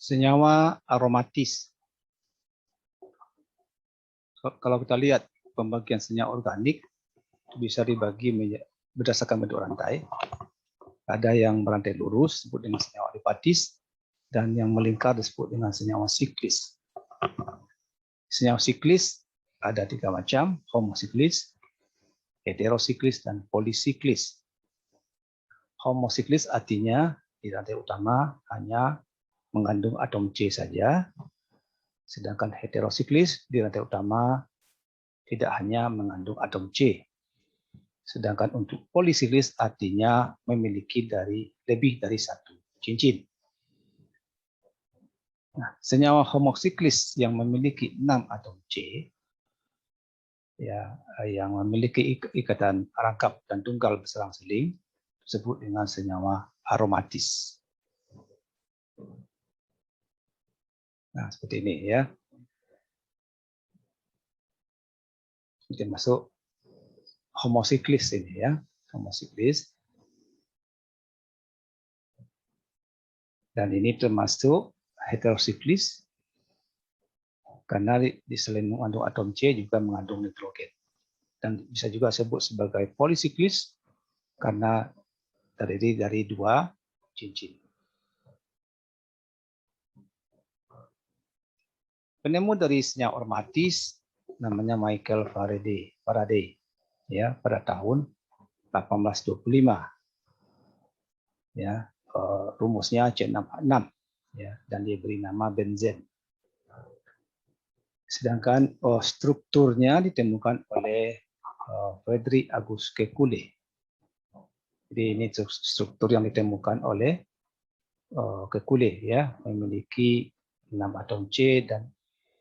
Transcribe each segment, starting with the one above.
Senyawa aromatis. Kalau kita lihat pembagian senyawa organik bisa dibagi berdasarkan bentuk rantai. Ada yang berantai lurus disebut dengan senyawa alifatis, dan yang melingkar disebut dengan senyawa siklis. Senyawa siklis ada 3 macam: homosiklis, heterosiklis, dan polisiklis. Homosiklis artinya di rantai utama hanya mengandung atom C saja, sedangkan heterosiklis di rantai utama tidak hanya mengandung atom C. Sedangkan untuk polisiklis artinya memiliki lebih dari satu cincin. Nah, senyawa homosiklis yang memiliki 6 atom C, ya, yang memiliki ikatan rangkap dan tunggal berselang-seling, disebut dengan senyawa aromatis. Nah, seperti ini ya. Kita masuk homosiklis ini ya, homosiklis. Dan ini termasuk heterosiklis karena di selain mengandung atom C juga mengandung nitrogen. Dan bisa juga disebut sebagai polisiklis karena terdiri dari 2 cincin. Penemu dari senyawa aromatis namanya Michael Faraday ya, pada tahun 1825. Ya, rumusnya C6H6 ya, dan dia beri nama benzen. Sedangkan strukturnya ditemukan oleh Frederick August Kekulé. Jadi ini struktur yang ditemukan oleh Kekulé ya, memiliki 6 atom C dan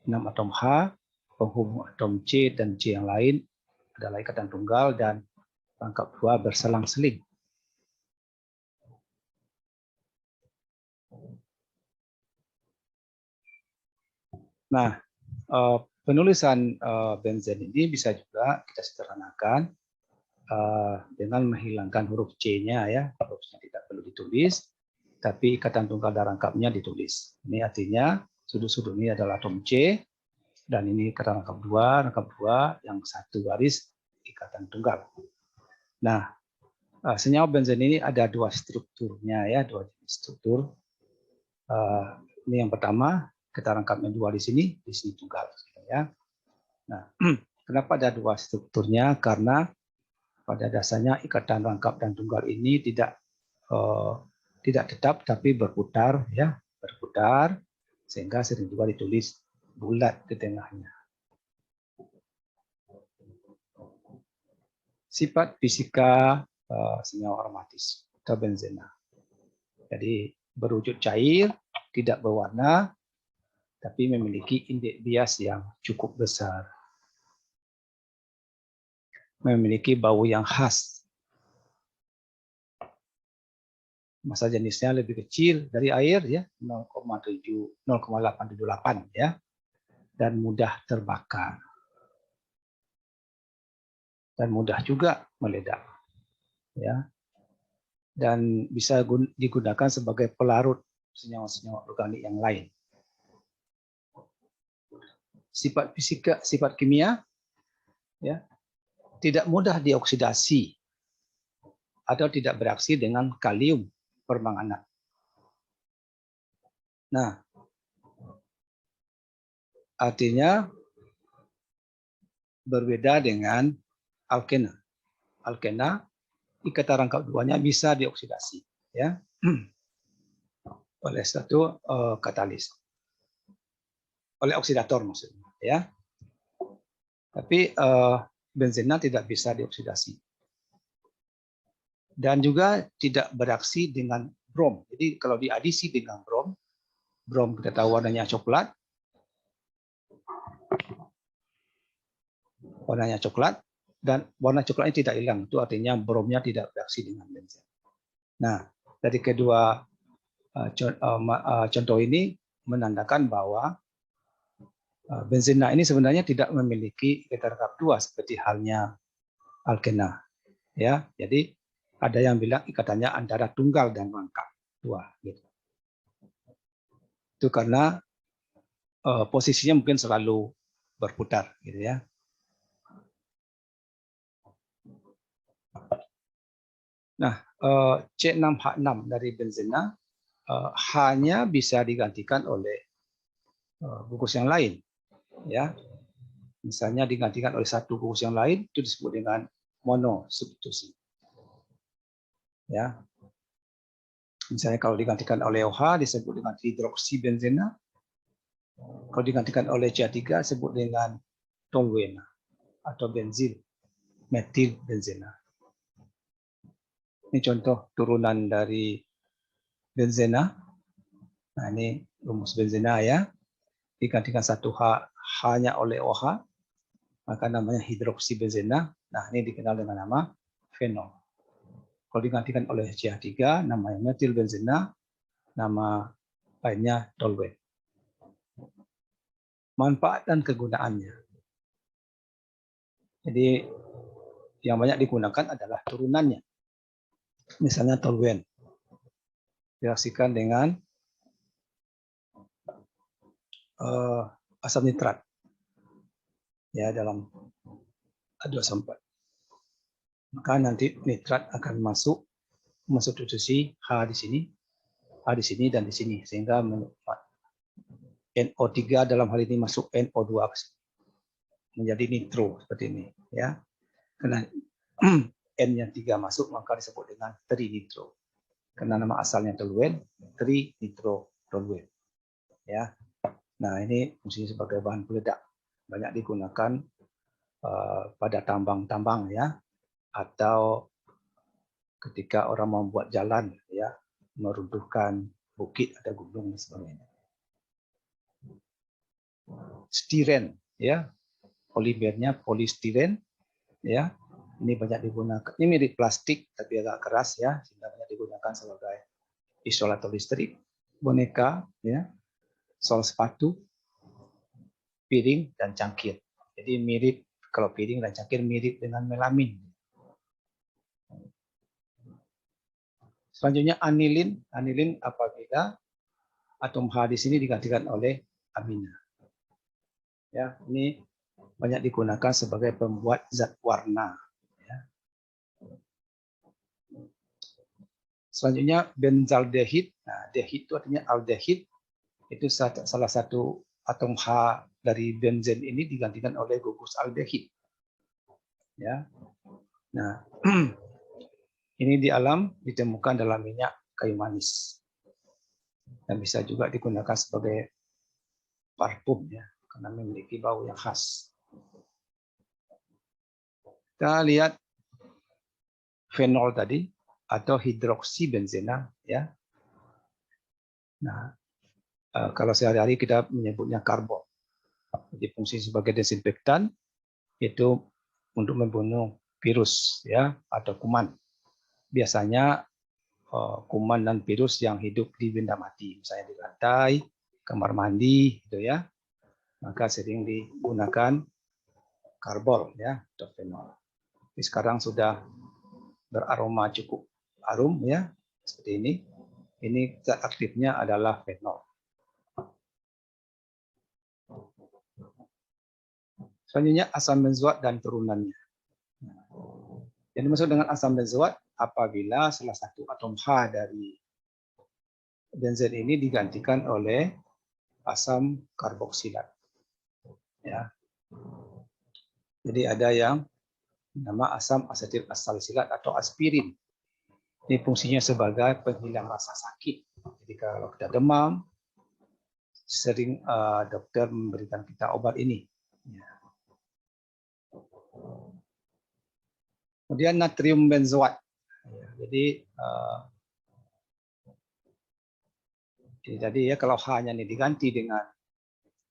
6 atom H, penghubung atom C dan C yang lain adalah ikatan tunggal dan rangkap 2 berselang-seling. Nah, penulisan benzen ini bisa juga kita sederhanakan dengan menghilangkan huruf C-nya ya, hurufnya tidak perlu ditulis, tapi ikatan tunggal dan rangkapnya ditulis. Ini artinya sudut-sudut ini adalah atom C, dan ini ikatan rangkap 2 yang satu garis ikatan tunggal. Nah, senyawa benzen ini ada 2 strukturnya ya, 2 jenis struktur. Ini yang pertama, ikatan rangkapnya 2 di sini tunggal ya. Nah, kenapa ada 2 strukturnya? Karena pada dasarnya ikatan rangkap dan tunggal ini tidak tetap tapi berputar ya, berputar, sehingga sering juga ditulis bulat di tengahnya. Sifat fisika senyawa aromatis atau benzena. Jadi berwujud cair, tidak berwarna, tapi memiliki indeks bias yang cukup besar. Memiliki bau yang khas. Massa jenisnya lebih kecil dari air ya, 0,878 ya, dan mudah terbakar. Dan mudah juga meledak. Ya. Dan bisa digunakan sebagai pelarut senyawa-senyawa organik yang lain. Sifat fisika, sifat kimia ya, tidak mudah dioksidasi atau tidak bereaksi dengan kalium permanganat. Nah, artinya berbeda dengan alkena. Alkena ikatan rangkap 2-nya bisa dioksidasi ya oleh satu katalis, oleh oksidator maksudnya ya. Tapi benzena tidak bisa dioksidasi dan juga tidak bereaksi dengan brom. Jadi kalau diadisi dengan brom kita tahu warnanya coklat, dan warna coklatnya tidak hilang, itu artinya bromnya tidak bereaksi dengan benzen. Nah, dari kedua contoh ini menandakan bahwa benzena ini sebenarnya tidak memiliki ikatan rangkap 2 seperti halnya alkena. Ya, jadi ada yang bilang ikatannya antara tunggal dan rangkap 2 gitu. Itu karena posisinya mungkin selalu berputar, gitu ya. Nah, C6H6 dari benzena hanya bisa digantikan oleh gugus yang lain, ya. Misalnya digantikan oleh satu gugus yang lain, itu disebut dengan monosubstitusi. Ya. Misalnya kalau digantikan oleh OH disebut dengan hidroksibenzena. Kalau digantikan oleh CH3 disebut dengan toluena atau benzil metil benzena. Ini contoh turunan dari benzena. Nah, ini rumus benzena ya. Digantikan satu H hanya oleh OH, maka namanya hidroksibenzena. Nah, ini dikenal dengan nama fenol. Kalau digantikan oleh CH3, namanya metilbenzena, nama lainnya toluen. Manfaat dan kegunaannya. Jadi yang banyak digunakan adalah turunannya. Misalnya toluen direaksikan dengan asam nitrat ya dalam H2SO4. Maka nanti nitrat akan masuk mensubstitusi H di sini dan di sini sehingga NO3 dalam hal ini masuk NO2 menjadi nitro seperti ini ya. Karena N-nya 3 masuk maka disebut dengan trinitro. Karena nama asalnya toluen, trinitrotoluen. Ya. Nah, ini fungsinya sebagai bahan peledak. Banyak digunakan pada tambang-tambang ya, atau ketika orang membuat jalan ya, meruntuhkan bukit ada gunung dan sebagainya. Stiren ya, polimernya polistiren ya. Ini banyak digunakan. Ini mirip plastik tapi agak keras ya, sehingga banyak digunakan sebagai isolator listrik, boneka ya, sol sepatu, piring dan cangkir. Jadi mirip, kalau piring dan cangkir mirip dengan melamin. Selanjutnya anilin. Anilin apabila atom H di sini digantikan oleh amina. Ya, ini banyak digunakan sebagai pembuat zat warna. Ya. Selanjutnya benzaldehid. Nah, dehid itu artinya aldehid. Itu salah satu atom H dari benzen ini digantikan oleh gugus aldehid. Ya. Nah, ini di alam ditemukan dalam minyak kayu manis. Dan bisa juga digunakan sebagai parfum ya, karena memiliki bau yang khas. Kita lihat fenol tadi atau hidroksibenzena ya. Nah, kalau sehari-hari kita menyebutnya karbon. Jadi fungsi sebagai desinfektan itu untuk membunuh virus ya atau kuman. Biasanya kuman dan virus yang hidup di benda mati, misalnya di lantai, kamar mandi gitu ya. Maka sering digunakan karbol ya atau fenol. Tapi sekarang sudah beraroma cukup harum ya seperti ini. Ini zat aktifnya adalah fenol. Selanjutnya asam benzoat dan turunannya. Yang dimaksud dengan asam benzoat apabila salah satu atom H dari benzen ini digantikan oleh asam karboksilat. Ya. Jadi ada yang nama asam asetil asalsilat atau aspirin. Ini fungsinya sebagai penghilang rasa sakit. Jadi kalau kita demam, sering dokter memberikan kita obat ini. Ya. Kemudian natrium benzoat. Jadi ya kalau H-nya ini diganti dengan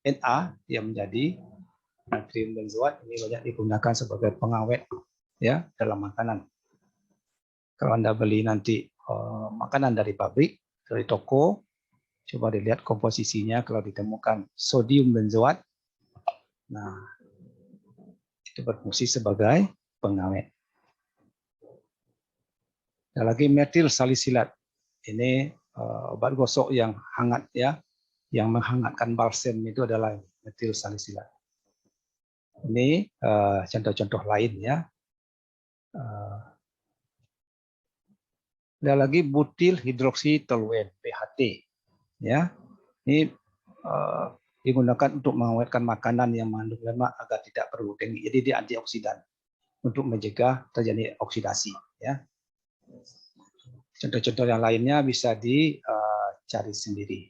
Na, dia menjadi natrium benzoat. Ini banyak digunakan sebagai pengawet ya dalam makanan. Kalau Anda beli nanti makanan dari pabrik, dari toko, coba dilihat komposisinya. Kalau ditemukan sodium benzoat, nah itu berfungsi sebagai pengawet. Ada lagi metil salisilat. Ini obat gosok yang hangat ya. yang menghangatkan balsem itu adalah metil salisilat. Ini contoh-contoh lain ya. Ada lagi butil hidroksitoluen (BHT). Ya, ini digunakan untuk mengawetkan makanan yang mengandung lemak agar tidak bergluten. Jadi dia antioksidan untuk mencegah terjadi oksidasi. Ya. Contoh-contoh yang lainnya bisa dicari sendiri.